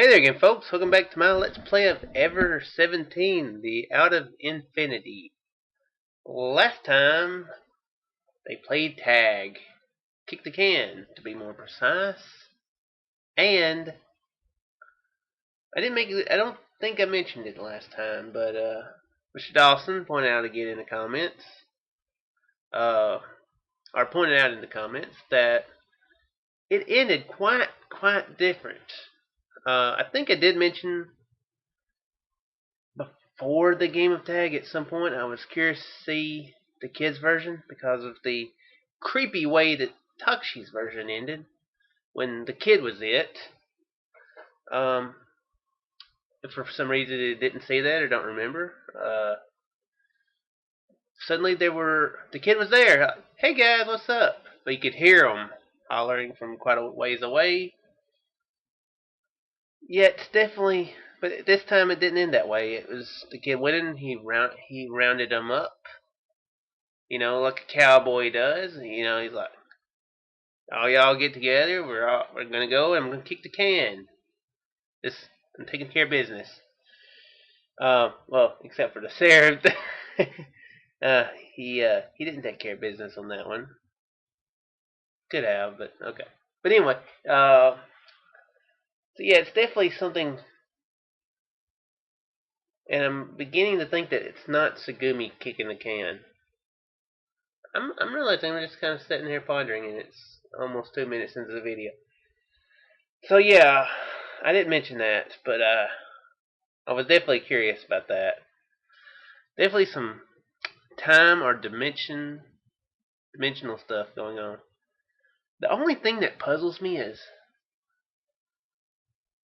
Hey there again, folks. Welcome back to my Let's Play of Ever17, the Out of Infinity. Last time, they played tag. Kick the can, to be more precise. And, I don't think I mentioned it last time, but, Mr. Dawson pointed out again in the comments, or pointed out in the comments, that it ended quite different. I think I did mention before the game of tag at some point. I was curious to see the kids' version because of the creepy way that Takshi's version ended when the kid was it. If for some reason it didn't say that or don't remember, suddenly the kid was there. Hey guys, what's up? But you could hear him hollering from quite a ways away. Yet definitely, but this time it didn't end that way. It was the kid winning. He rounded them up, like a cowboy does. He's like, "All y'all get together. We're gonna go and I'm gonna kick the can. I'm taking care of business." Well, except for the sheriff. He didn't take care of business on that one. Could have, but okay. But anyway, so yeah, it's definitely something. And I'm beginning to think that it's not Tsugumi kicking the can. I'm realizing we're just kind of sitting here pondering, and it's almost 2 minutes into the video. So yeah, I didn't mention that, but I was definitely curious about that. Definitely some time or dimensional stuff going on. The only thing that puzzles me is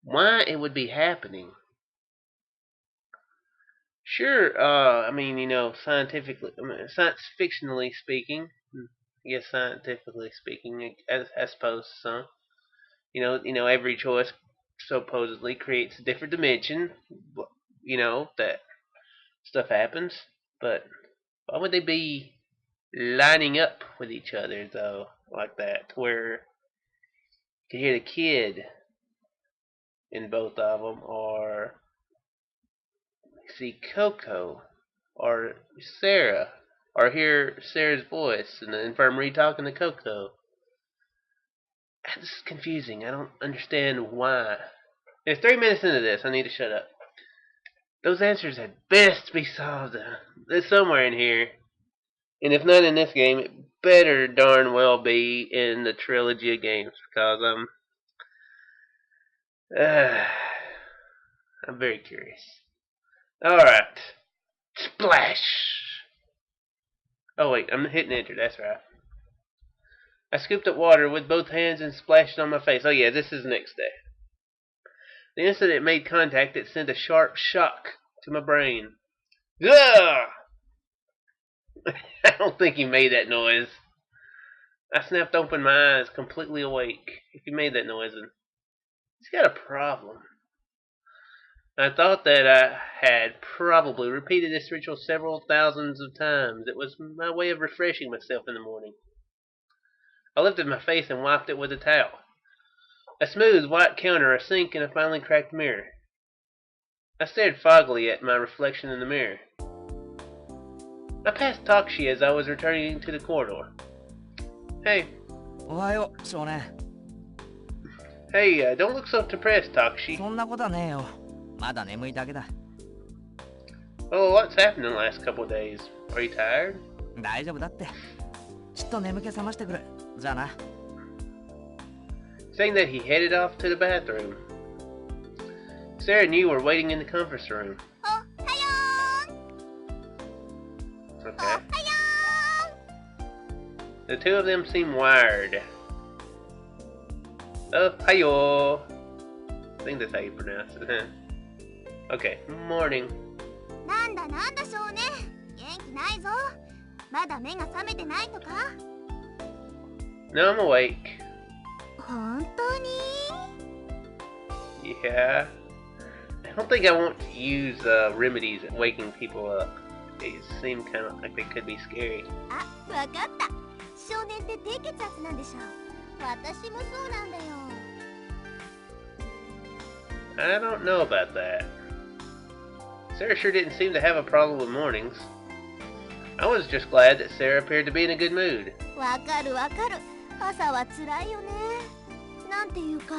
why it would be happening. Sure, I mean, scientifically, science fictionally speaking, I guess scientifically speaking, I suppose some. Every choice supposedly creates a different dimension. That stuff happens, but why would they be lining up with each other though, like that, where you can hear the kid in both of them, or see Coco, or Sarah, or hear Sarah's voice in the infirmary talking to Coco? This is confusing. I don't understand why. There's 3 minutes into this. I need to shut up. Those answers had best be solved. There's somewhere in here. And if not in this game, it better darn well be in the trilogy of games. Because I'm very curious. Alright. Splash! Oh wait, I'm hitting enter. That's right. I scooped up water with both hands and splashed it on my face. Oh yeah, this is the next day. The instant it made contact, it sent a sharp shock to my brain. Ugh! I don't think he made that noise. I snapped open my eyes, completely awake. If he made that noise, then he's got a problem. I thought that I had probably repeated this ritual several thousands of times. It was my way of refreshing myself in the morning. I lifted my face and wiped it with a towel. A smooth white counter, a sink, and a finely cracked mirror. I stared foggily at my reflection in the mirror. I passed Takshi as I was returning to the corridor. Hey. Hey, don't look so depressed, Takshi. Oh, what's happened in the last couple of days? Are you tired? Saying that, he headed off to the bathroom. Sarah and you were waiting in the conference room. Okay. The two of them seem wired. Oh, hiyo. I think that's how you pronounce it. Okay, morning. No, I'm awake. Yeah. I don't think I want to use remedies at waking people up. They seem kind of like they could be scary. I don't know about that. Sarah sure didn't seem to have a problem with mornings. I was just glad that Sarah appeared to be in a good mood. わかるわかる。朝は辛いよね。なんていうか、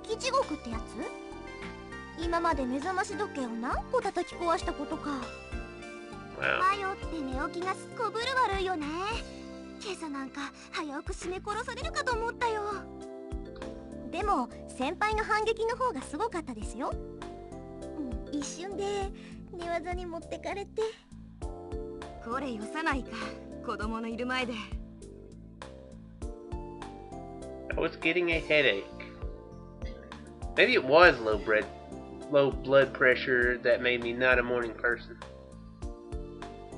生き地獄ってやつ？今まで目覚まし時計を何個叩き壊したことか。迷って寝起きがすこぶる悪いよね。今朝なんか早く締め殺されるかと思ったよ。でも先輩の反撃の方がすごかったですよ。一瞬で寝技に持ってかれて。これよさないか、子供のいる前で。I was getting a headache. Maybe it was low blood pressure that made me not a morning person.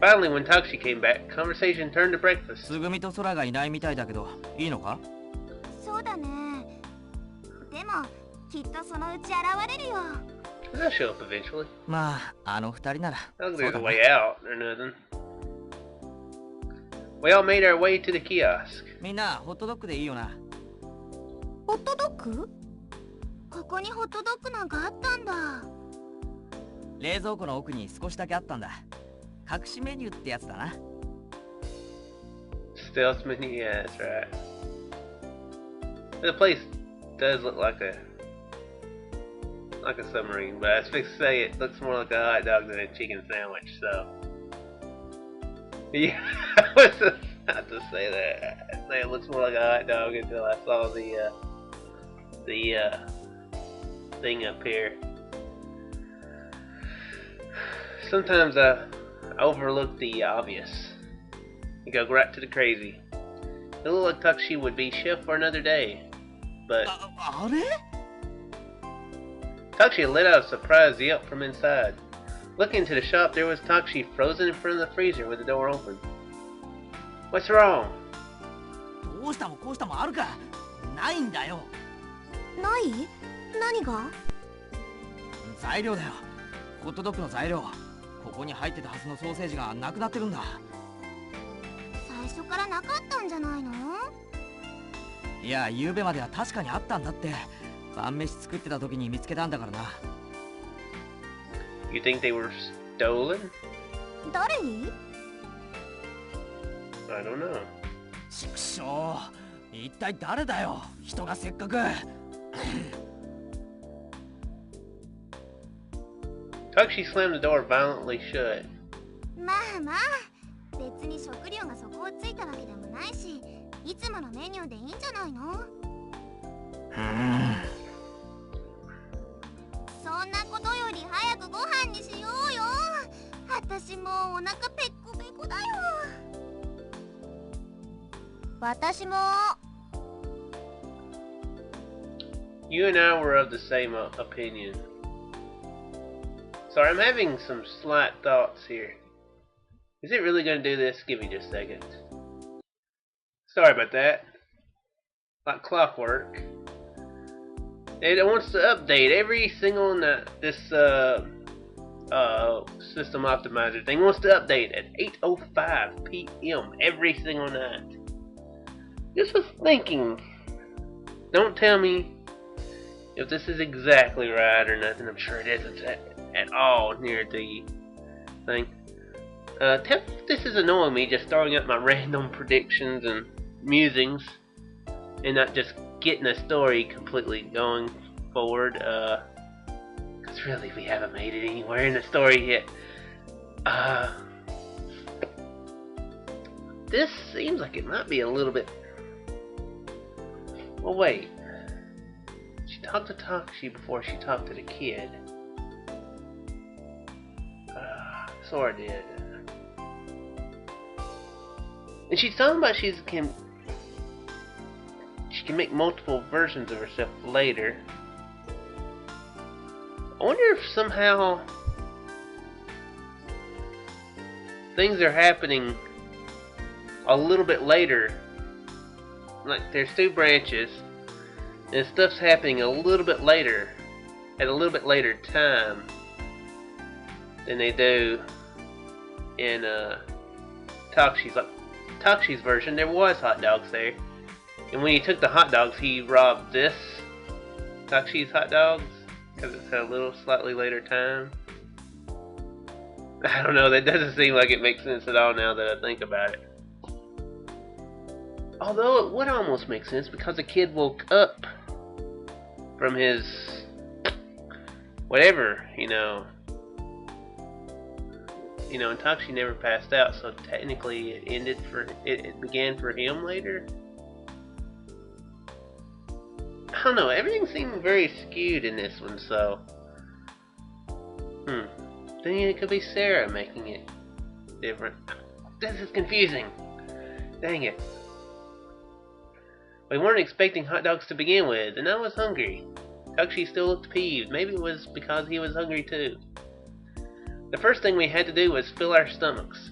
Finally, when Taxi came back, conversation turned to breakfast. つぐみと空がいないみたいだけど、いいのか？そうだね。でも、きっとそのうち現れるよ。They'll show up eventually. まあ、あの二人なら。I don't think there's a way out or nothing. We all made our way to the kiosk. みんな、ホットドッグでいいよな。ホットドッグ？ここにホットドッグなんかあったんだ。冷蔵庫の奥に少しだけあったんだ。隠しメニューってやつだな。Stealth menu, yeah, that's right. The place does look like a submarine, but I was fixed to say it looks more like a hot dog than a chicken sandwich, so yeah, I was about to say that. I'd say it looks more like a hot dog until I saw the thing up here. Sometimes I overlook the obvious. You go right to the crazy. It looked like Takushi would be chef for another day, but Takushi let out a surprised yelp from inside. Looking into the shop, there was Takushi frozen in front of the freezer with the door open. What's wrong? どうしたもこうしたもあるか。ないんだよ。ない？何が？材料だよ。ホットドッグの材料。ここに入ってたはずのソーセージがなくなってるんだ。最初からなかったんじゃないの？いや、夕べまでは確かにあったんだって。晩飯作ってた時に見つけたんだからな。You think they were stolen? 誰に？ I don't know. ちくしょう。一体誰だよ。人がせっかく。Takushi slammed the door violently shut. まあまあ、別に食料が底をついたわけでもないし、いつものメニューでいいんじゃないの？そんなことより早くご飯にしようよ。私もうお腹ペッコペコだよ。私も。You and I were of the same opinion. Sorry, I'm having some slight thoughts here. Is it really going to do this? Give me just a second. Sorry about that. Like clockwork. It wants to update every single this system optimizer thing wants to update at 8:05 p.m. every single night. Just was thinking. Don't tell me if this is exactly right or nothing. I'm sure it isn't at all near the thing. Tell me if this is annoying me, just throwing out my random predictions and musings and not just getting a story completely going forward. Because really we haven't made it anywhere in the story yet. This seems like it might be a little bit... Well, wait. She talked to Takushi before she talked to the kid. Sora did. And she's talking about she can make multiple versions of herself later. I wonder if somehow things are happening a little bit later. Like there's two branches and stuff's happening a little bit later, at a little bit later time than they do in Takushi's version. There was hot dogs there, and when he took the hot dogs, he robbed this Takushi's hot dogs. because it's at a little slightly later time. I don't know, that doesn't seem like it makes sense at all now that I think about it. Although it would almost make sense because the kid woke up from his whatever, and Taxi never passed out, so technically it began for him later. I don't know, everything seemed very skewed in this one, so then it could be Sarah making it different. This is confusing. Dang it. We weren't expecting hot dogs to begin with, and I was hungry. Taxi still looked peeved. Maybe it was because he was hungry too. The first thing we had to do was fill our stomachs.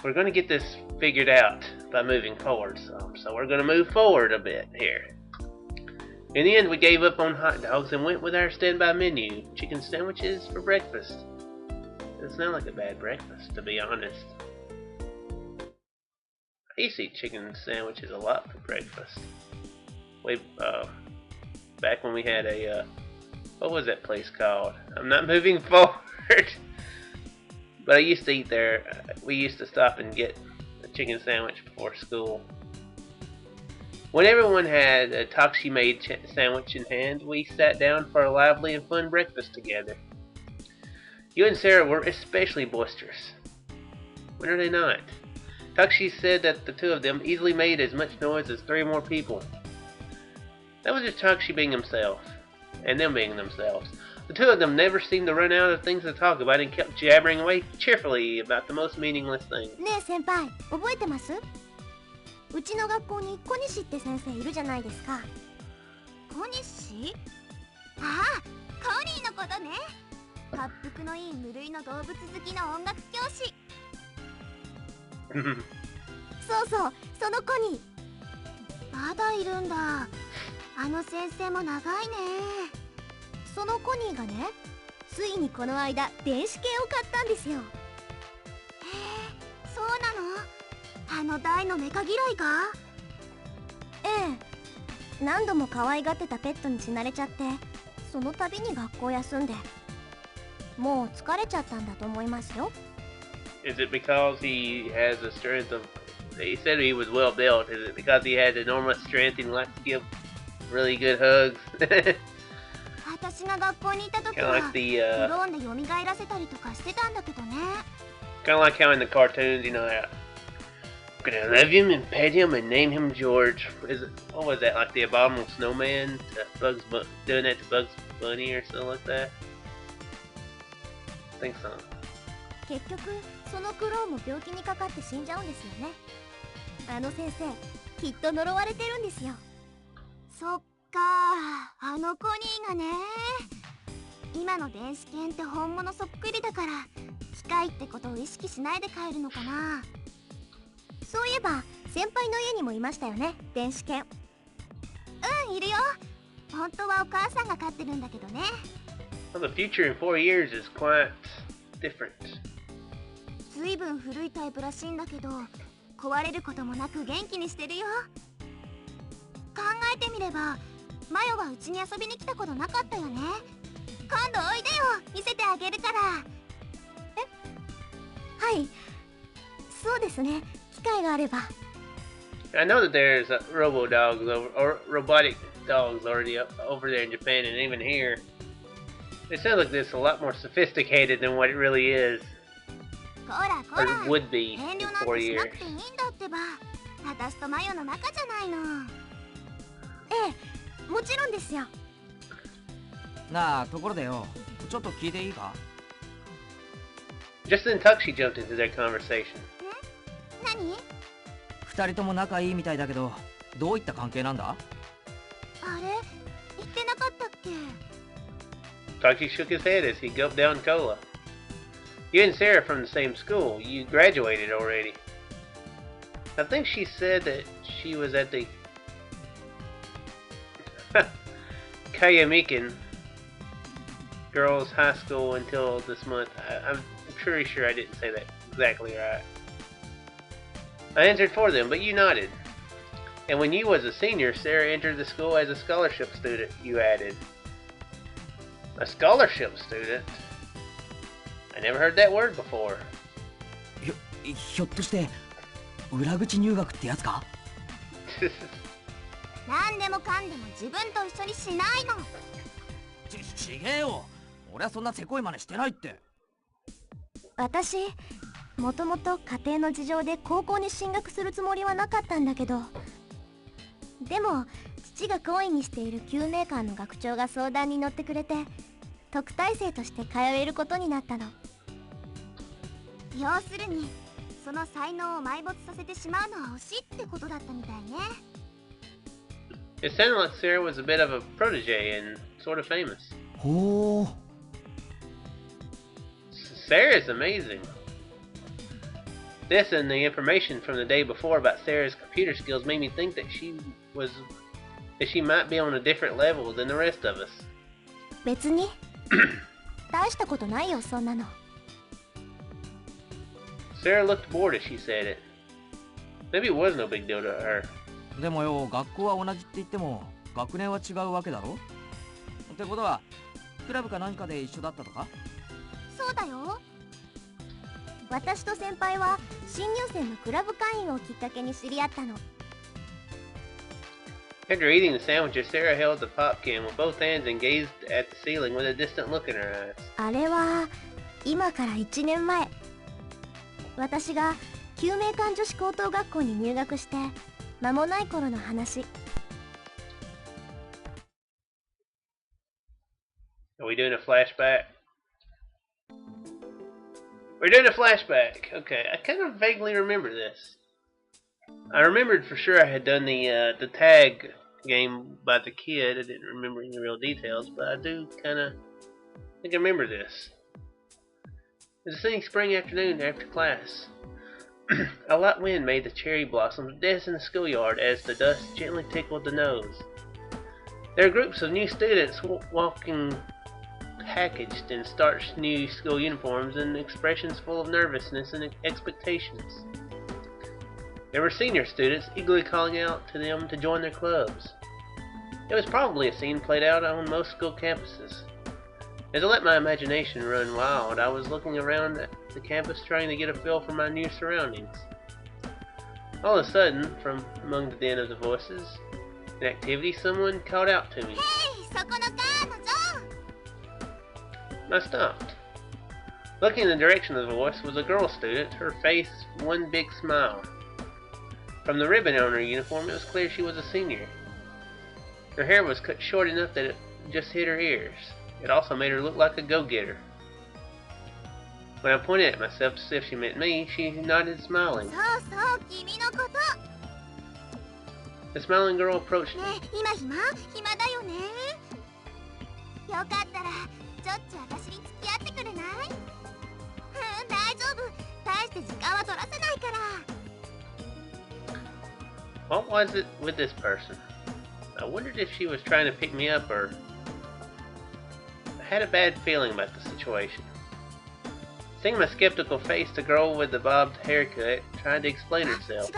We're going to get this figured out by moving forward, so we're going to move forward a bit here. In the end, we gave up on hot dogs and went with our standby menu, chicken sandwiches for breakfast. It's not like a bad breakfast, to be honest. I used to eat chicken sandwiches a lot for breakfast. Back when we had what was that place called? I'm not moving forward. But I used to eat there. We used to stop and get a chicken sandwich before school. When everyone had a Taxi-made sandwich in hand, we sat down for a lively and fun breakfast together. You and Sarah were especially boisterous. When are they not? Taxi said that the two of them easily made as much noise as 3 more people. That was just Taxi being himself, and them being themselves. The two of them never seemed to run out of things to talk about and kept jabbering away cheerfully about the most meaningless things. ねえ先輩、覚えてます？うちの学校に小西って先生いるじゃないですか。小西？ああ、コニーのことね。滑腹のいい無類の動物好きの音楽教師。そうそう、そのコニー。まだいるんだ。あの先生も長いね。そのコニーがね、ついにこの間電子券を買ったんですよ。へえ、そうなの？あの大のメカ嫌いか？ええ、何度も可愛がってたペットに死なれちゃって、その度に学校休んで、もう疲れちゃったんだと思いますよ。Is it because he has the strength of... He said he was well built. Is it because he has enormous strength and likes to give really good hugs? 私が学校にいた時は、ドローンで蘇らせたりとかしてたんだけどね。Kind of like how in the cartoons, I'm gonna love him and pet him and name him George. What was that, like the Abominable Snowman? Doing that to Bugs Bunny or something like that? I think so. 結局、そのクローンも病気にかかって死んじゃうんですよね。あの先生、きっと呪われてるんですよ。そっか、あのコニーがね。今の電子券って本物そっくりだから、機械ってことを意識しないで帰るのかな。そういえば先輩の家にもいましたよね、電子券。うん、いるよ。本当はお母さんが飼ってるんだけどね。Well, the future in 4 years is quite different. ずいぶん古いタイプらしいんだけど、壊れることもなく元気にしてるよ。考えてみれば、マヨはうちに遊びに来たことなかったよね。今度おいでよ、見せてあげるから。はい、そうですね。機会があれば。I know that there's robo dogs or robotic dogs already over there in Japan and even here. It sounds like this a lot more sophisticated than what it really is. こらこ Or ら、 would be 遠 in 慮なん 4てしな years. くていいんだってば。私とマヨの仲じゃないの。ええ、もちろんですよ。なあ、ところでよ、ちょっと聞いていいか？ Just then Tuxi jumped into their conversation. 何？二人とも仲いいみたいだけど、どういった関係なんだ？あれ、言ってなかったっけ？ Tuxi shook his head as he gulped down cola. You and Sarah from the same school. You graduated already. I think she said that she was at the Hirameki Girls High School until this month. I'm pretty sure I didn't say that exactly right. I answered for them, but you nodded. And when you was a senior, Sarah entered the school as a scholarship student, you added. A scholarship student? I never heard that word before. ひょっとして裏口入学ってやつか？何でもかんでも自分と一緒にしないの。ちげえよ。俺はそんなせこい真似してないって。私もともと家庭の事情で高校に進学するつもりはなかったんだけど、でも父が懇意にしている救命館の学長が相談に乗ってくれて、特待生として通えることになったの。要するにその才能を埋没させてしまうのは惜しいってことだったみたいね。It sounded like Sarah was a bit of a protege and sort of famous. ほー。Sarah's amazing. This and the information from the day before about Sarah's computer skills made me think that she might be on a different level than the rest of us. 別に大したことないよ、そんなの。Sarah looked bored as she said it. Maybe it was no big deal to her. でもよ、学校は同じって言っても学年は違うわけだろ。ってことはクラブか何かで一緒だったとか？そうだよ。私と先輩は新入生のクラブ会員をきっかけに知り合ったの。After eating the sandwiches, Sarah held the pop can with both hands and gazed at the ceiling with a distant look in her eyes. あれは今から1年前、私が救命館女子高等学校に入学して間もない頃の話。Are we doing a flashback? We're doing a flashback. Okay, I kind of vaguely remember this. I remembered for sure I had done the tag game by the kid. I didn't remember any real details, but I do kind of think I remember this. It was a sunny spring afternoon after class. A light wind made the cherry blossoms dance in the schoolyard as the dust gently tickled the nose. There were groups of new students walking packaged in starched new school uniforms and expressions full of nervousness and expectations. There were senior students eagerly calling out to them to join their clubs. It was probably a scene played out on most school campuses. As I let my imagination run wild, I was looking around at the campus trying to get a feel for my new surroundings. All of a sudden, from among the din of the voices and activity, someone called out to me. I stopped. Looking in the direction of the voice was a girl student, her face one big smile. From the ribbon on her uniform, it was clear she was a senior. Her hair was cut short enough that it just hit her ears. It also made her look like a go-getter. When I pointed at myself to see if she meant me, she nodded, smiling. The smiling girl approached me. What was it with this person? I wondered if she was trying to pick me up or... I had a bad feeling about the situation. Seeing my skeptical face, the girl with the bobbed haircut tried to explain herself.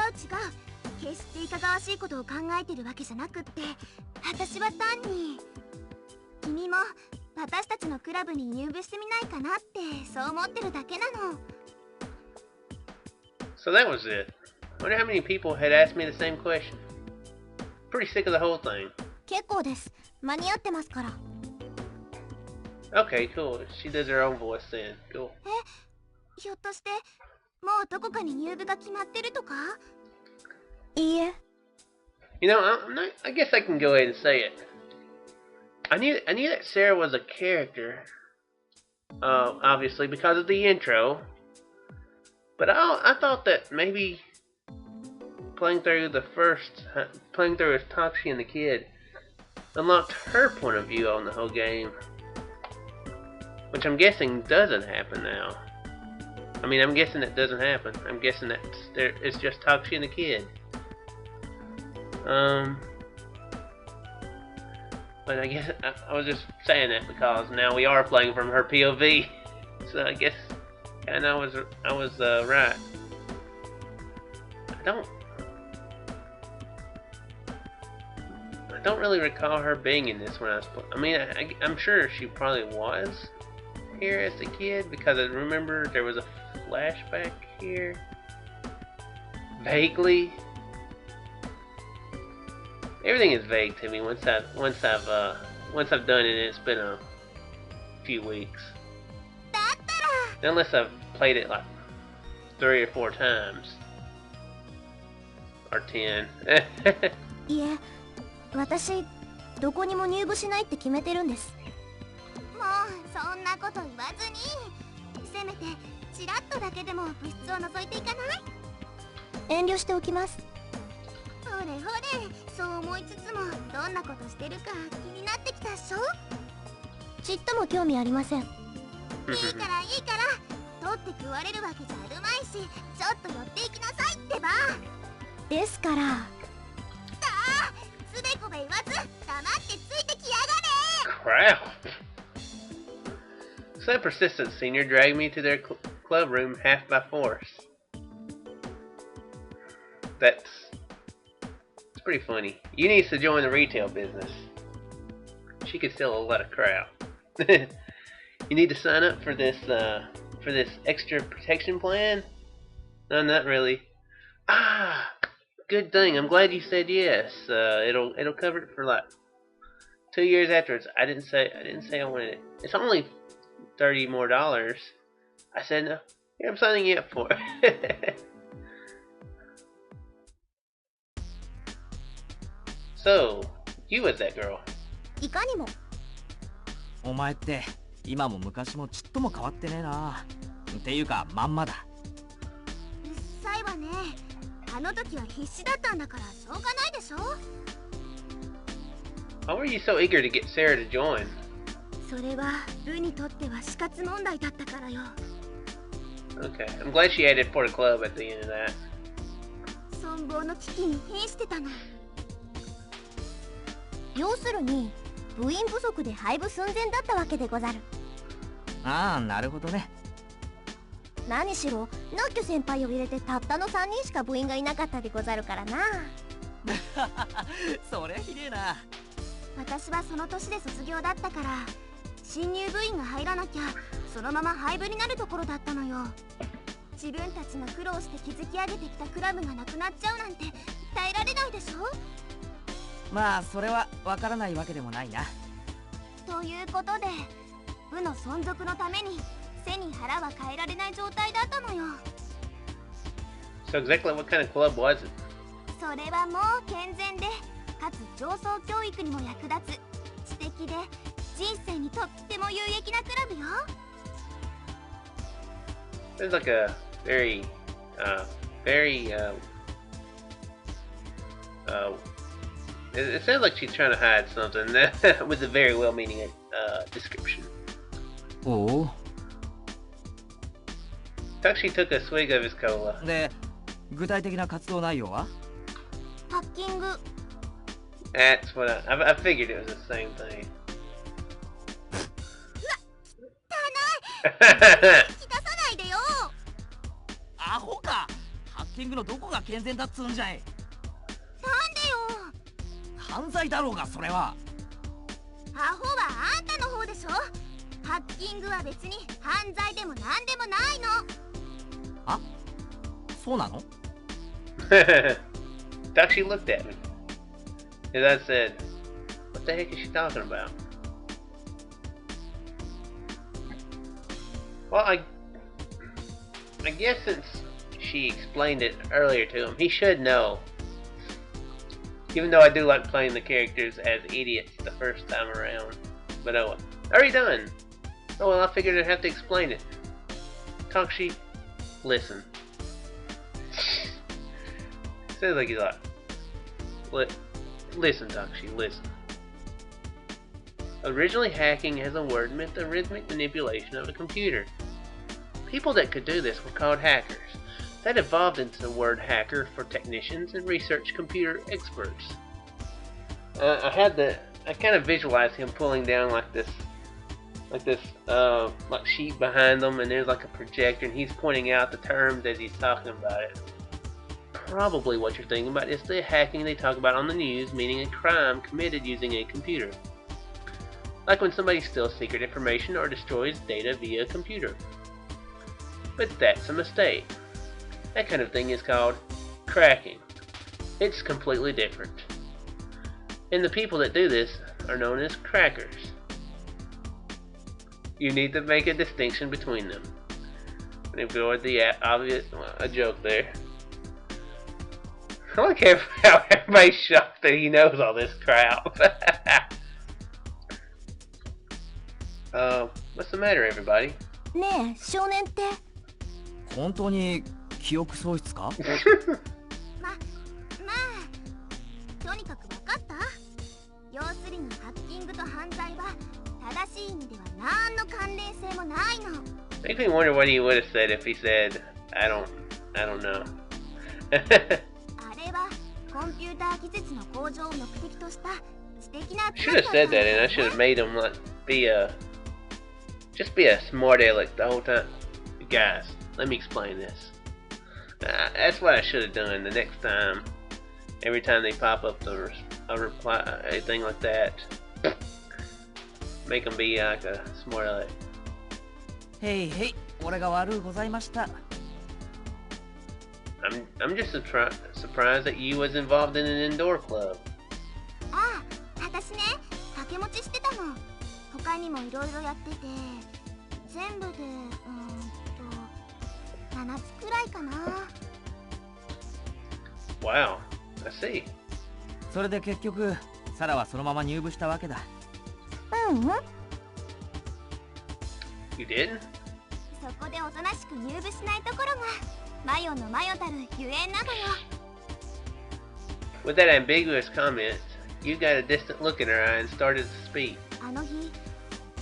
決していかがわしいことを考えてるわけじゃなくって、私は単に君も私たちのクラブに入部してみないかなってそう思ってるだけなの。 So that was it. I wonder how many people had asked me the same question. Pretty sick of the whole thing. 結構です。間に合ってますから。Okay, cool. She does her own voice then. Cool. ひょっとしてもうどこかに入部が決まってるとか？いいえ。You know, I guess I can go ahead and say it. I knew that Sarah was a character, obviously because of the intro. But I thought that maybe playing through as Taxi and the Kid unlocked her point of view on the whole game, which I'm guessing doesn't happen now. I mean, I'm guessing that doesn't happen. I'm guessing that it's just Taxi and the Kid. But I guess I was just saying that because now we are playing from her POV, so I guess and I was right. I don't really recall her being in this when I was. I mean, I'm sure she probably was here as a kid because I remember there was a flashback here. Vaguely. Everything is vague to me once I've done it. It's been a few weeks. Unless I've played it like 3 or 4 times. Or 10. いえ、私どこにも入部しないって決めてるんです。もうそんなこと言わずに、せめてちらっとだけでも部室を覗いていかない？遠慮しておきます。ほれほれ、そう思いつつもどんなことしてるか気になってきたっしょ。ちっとも興味ありません。いいからいいから、取って食われるわけじゃあるまいし、ちょっと寄っていきなさいってば。ですから。だあ、つべこべ言わず黙ってついてきやがれ。 Crap! So persistent, Senior dragged me to their club room half by force. It's pretty funny. You need to join the retail business. She could steal a lot of crap. You need to sign up for this extra protection plan? No, not really. Ah, good thing. I'm glad you said yes. It'll cover it for like 2 years afterwards. I didn't say I wanted it. It's only $30 more. I said no. Here, I'm signing you up for it. So, you was that girl. いかにも。お前って今も昔もちっとも変わってねえな。っていうかまんまだ。うっさいわね。あの時は必死だったんだからしょうがないでしょ。Why were you so eager to get Sarah to join? それは部にとっては死活問題だったからよ。Okay, I'm glad she added for the club at the end of that. 存亡の危機に瀕してたの。要するに部員不足で廃部寸前だったわけでござる。ああ、なるほどね。何しろナッキョ先輩を入れてたったの3人しか部員がいなかったでござるからな。そりゃひでえな。私はその年で卒業だったから、新入部員が入らなきゃそのまま廃部になるところだったのよ。自分たちが苦労して築き上げてきたクラブがなくなっちゃうなんて耐えられないでしょ。まあそれはわからないわけでもないな。ということで部の存続のために背に腹は変えられない状態だったのよ。 So exactly what kind of club was it? それはもう健全でかつ上層教育にも役立つ知的で人生にとっても有益なクラブよ。 There's like a very it sounds like she's trying to hide something with a very well-meaning description. おお。Takushi took a swig of his cola. で、具体的な活動内容は？ハッキング。 That's what I figured it was the same thing. 汚い。引き出さないでよ。アホか。ハッキングのどこが健全だっつうんじゃい。なんでよ。犯罪だろうがそれは。アホはあんたの方でしょ。ハッキングは別に犯罪でもなんでもないの。あ、そうなの？ Takushi looked at me. As I said, what the heck is she talking about? Well, I guess since she explained it earlier to him, he should know. Even though I do like playing the characters as idiots the first time around. But oh well. Are you done? Oh well, I figured I'd have to explain it. Takushi, listen. Sounds like he's like, listen, Takushi, listen. Originally, hacking as a word meant the rhythmic manipulation of a computer. People that could do this were called hackers. That evolved into the word hacker for technicians and research computer experts. I kind of visualized him pulling down like this sheet behind them, and there's like a projector, and he's pointing out the terms as he's talking about it. probably what you're thinking about is the hacking they talk about on the news, meaning a crime committed using a computer. Like when somebody steals secret information or destroys data via a computer. But that's a mistake. That kind of thing is called cracking. It's completely different. And the people that do this are known as crackers. You need to make a distinction between them. And ignore the obvious joke there. I don't care how everybody's shocked that he knows all this crap. What's the matter, everybody? ねえ少年って。本当に記憶喪失か？まあとにかく分かった？要するにハッキングと犯罪は正しい意味では何の関連性もないの。Makes me wonder what he would have said if he said, I don't know. あれはコンピューター技術の向上を目的とした知的な。Should have said that, and I should have made him just be a smart aleck the whole time. Guys, let me explain this. That's what I should have done the next time. Every time they pop up a reply, anything like that, make them be like a smart aleck. へいへい、俺が悪うございました。I'm just surprised that you was involved in an indoor club. ああ、私ね、掛け持ちしてたの。他にもいろいろやってて、全部で7つくらいかな。Wow, I see. それで結局、サラはそのまま入部したわけだ。うん。You didn't? そこでおとなしく入部しないところがマヨのマヨたるゆえんなのよ。With that ambiguous comment, you got a distant look in her eye and started to speak. あの日、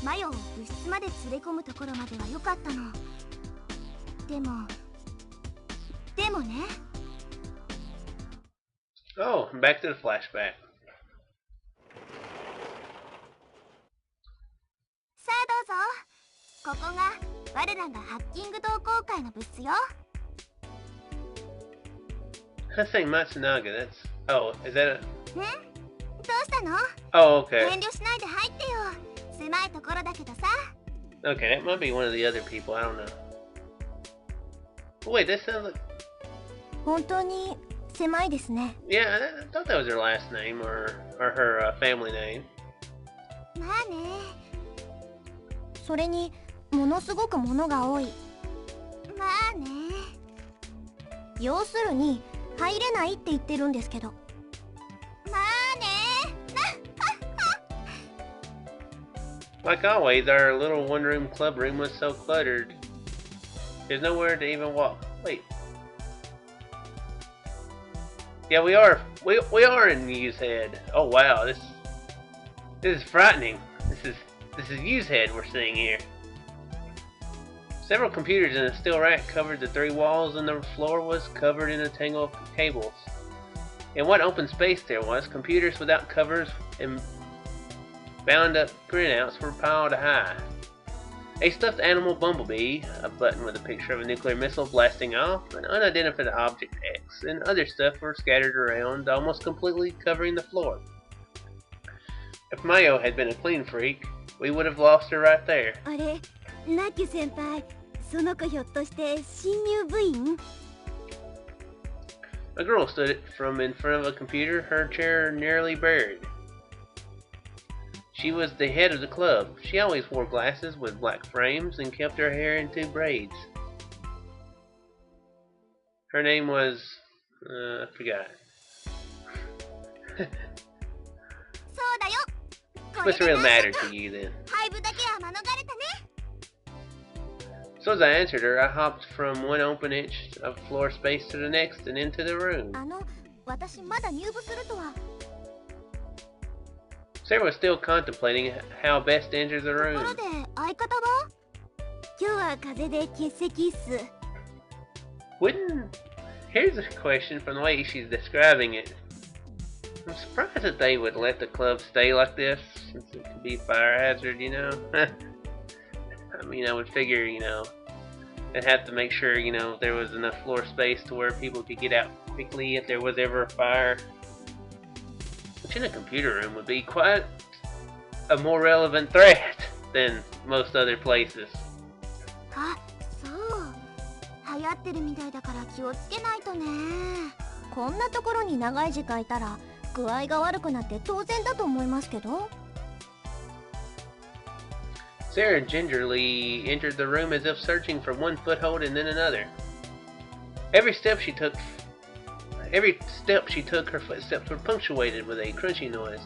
マヨを部室まで連れ込むところまでは良かったの。でもね。Oh, back to the flashback. さあどうぞ。ここが我らがハッキング同好会のブースよ。I think Matsunaga, that's... Oh, is that a... どうしたの？ Oh, okay. 遠慮しないで入ってよ。狭いところだけどさ。Okay, that might be one of the other people, I don't know. Wait, that sounds like... 本当に狭いですね。Yeah, I thought that was her last name or her family name. まあね。それにものすごく物が多い。まあね。要するに入れないって言ってるんですけど。まあね。Like always, our little one-room club room was so cluttered. There's nowhere to even walk. Wait. Yeah, we are in U's head. Oh wow, this is frightening. This is U's head we're seeing here. Several computers in a steel rack covered the three walls, and the floor was covered in a tangle of cables. In what open space there was, computers without covers and bound up printouts were piled high. A stuffed animal bumblebee, a button with a picture of a nuclear missile blasting off, an unidentified object X, and other stuff were scattered around, almost completely covering the floor. If Mayo had been a clean freak, we would have lost her right there. あれ、ナッキュ先輩、その子ひょっとして新入部員？ A girl stood from in front of a computer, her chair nearly buried. She was the head of the club. She always wore glasses with black frames and kept her hair in two braids. Her name was... I forgot. そうだよ。 What's really matter to you then? 廃部だけは免れたね。 So as I answered her, I hopped from one open inch of floor space to the next and into the room. 私まだ入部するとは。 Sarah was still contemplating how best to enter the とこ room. ろで相方は？今日は風邪で欠席っす。 Here's a question from the way she's describing it. I'm surprised that they would let the club stay like this, since it could be a fire hazard, you know? I mean, I would figure, they'd have to make sure, there was enough floor space to where people could get out specifically if there was ever a fire, which in a computer room would be quite a more relevant threat than most other places. あ、そう。流行ってるみたいだから気をつけないとね。こんなところに長い時間いたら具合が悪くなって当然だと思いますけど。Sarah gingerly entered the room as if searching for one foothold and then another. Every step she took, her footsteps were punctuated with a crunchy noise,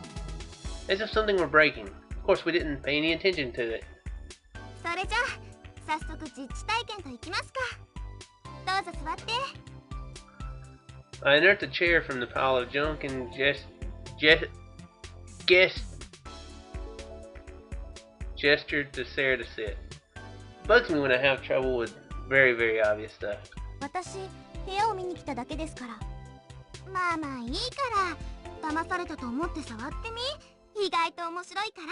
as if something were breaking. Of course, we didn't pay any attention to it. それじゃあ早速実地体験といきますか。どうぞ座って。I unearthed a chair from the pile of junk and gestured to Sarah to sit. Bugs me when I have trouble with very, very obvious stuff. 私部屋を見に来ただけですから。まあまあいいから騙されたと思って触ってみ。意外と面白いから。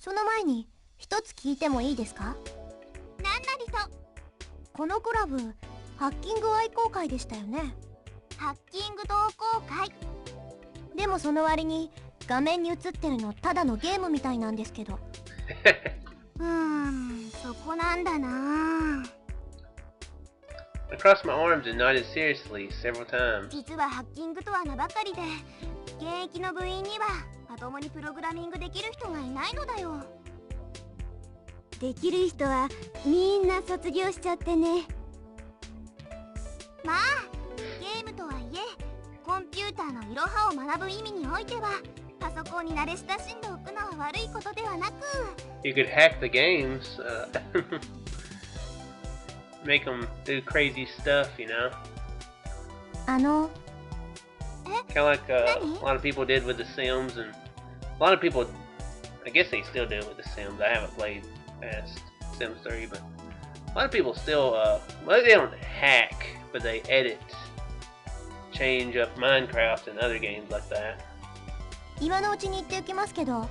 その前に一つ聞いてもいいですか？なんなりと。このクラブハッキング愛好会でしたよね。ハッキング同好会。でもその割に画面に映ってるのただのゲームみたいなんですけど。そこなんだな。I crossed my arms and nodded seriously several times. 実はハッキングとは名ばかりで、現役の部員にはまともにプログラミングできる人がいないのだよ。できる人はみんな卒業しちゃってね。まあゲームとはいえコンピューターのいろはを学ぶ意味においてはパソコンに慣れ親しんでおくのは悪いことではなく。You could hack the games, make them do crazy stuff, you know? kind of like a lot of people did with The Sims, and a lot of people, I guess they still do it with The Sims. I haven't played past Sims 3, but a lot of people still, well, they don't hack, but they edit, change up Minecraft and other games like that. 今のうちに言っておきますけど、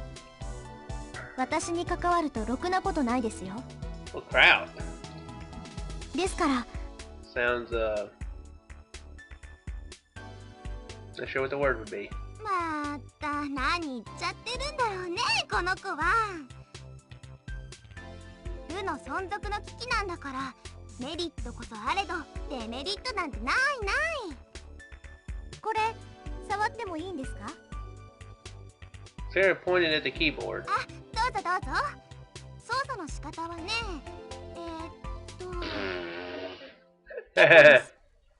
私に関わるとろくなことないですよ。Well, crowd. ですから。Sounds, not sure what the word would be. また何言っちゃってるんだろうね、この子は。部の存続の危機なんだから、メリットこそあれど、デメリットなんてないない。これ、触ってもいいんですか？ Sarah pointed at the keyboard. あ、どうぞどうぞ。操作の仕方はね、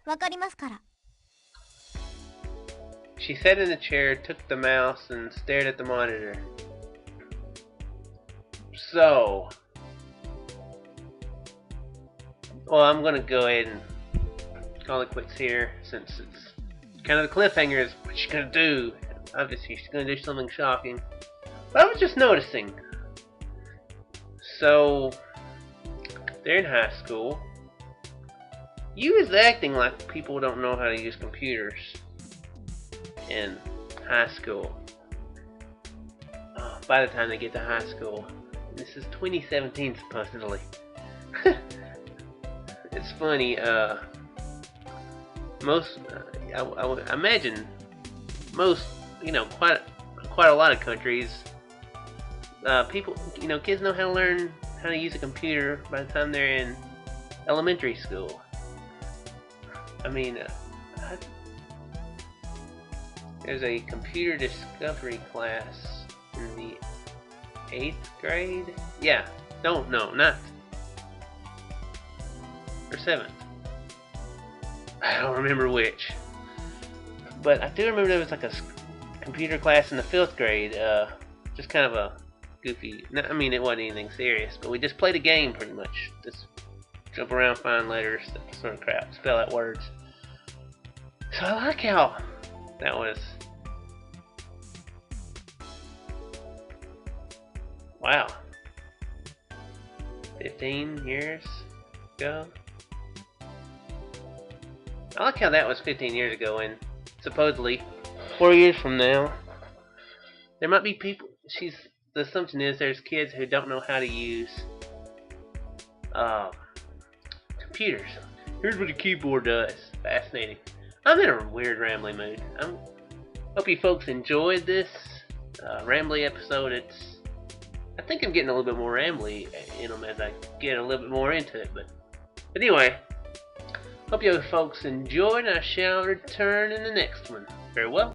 わかりますから。She sat in the chair, took the mouse, and stared at the monitor. So, well, I'm gonna go ahead and call it quits here, since it's kind of the cliffhanger is what she's gonna do. Obviously, she's gonna do something shocking. But I was just noticing. So, they're in high school. You is acting like people don't know how to use computers in high school. By the time they get to high school. This is 2017 supposedly. It's funny, most, I would imagine most, quite a lot of countries, people, kids know how to learn how to use a computer by the time they're in elementary school. I mean, there's a computer discovery class in the 8th grade? Yeah, no, not. Or 7th. I don't remember which. But I do remember there was like a computer class in the 5th grade, just kind of a goofy, I mean it wasn't anything serious, but we just played a game pretty much. Just jump around, find letters, that sort of crap, spell out words. So I like how that was. Wow. 15 years ago? I like how that was 15 years ago, and supposedly 4 years from now there might be people, the assumption is there's kids who don't know how to use computers. Here's what a keyboard does. Fascinating. I'm in a weird rambly mood. Hope you folks enjoyed this rambly episode. I think I'm getting a little bit more rambly in them as I get a little bit more into it. But anyway, hope you folks enjoyed, and I shall return in the next one. Farewell.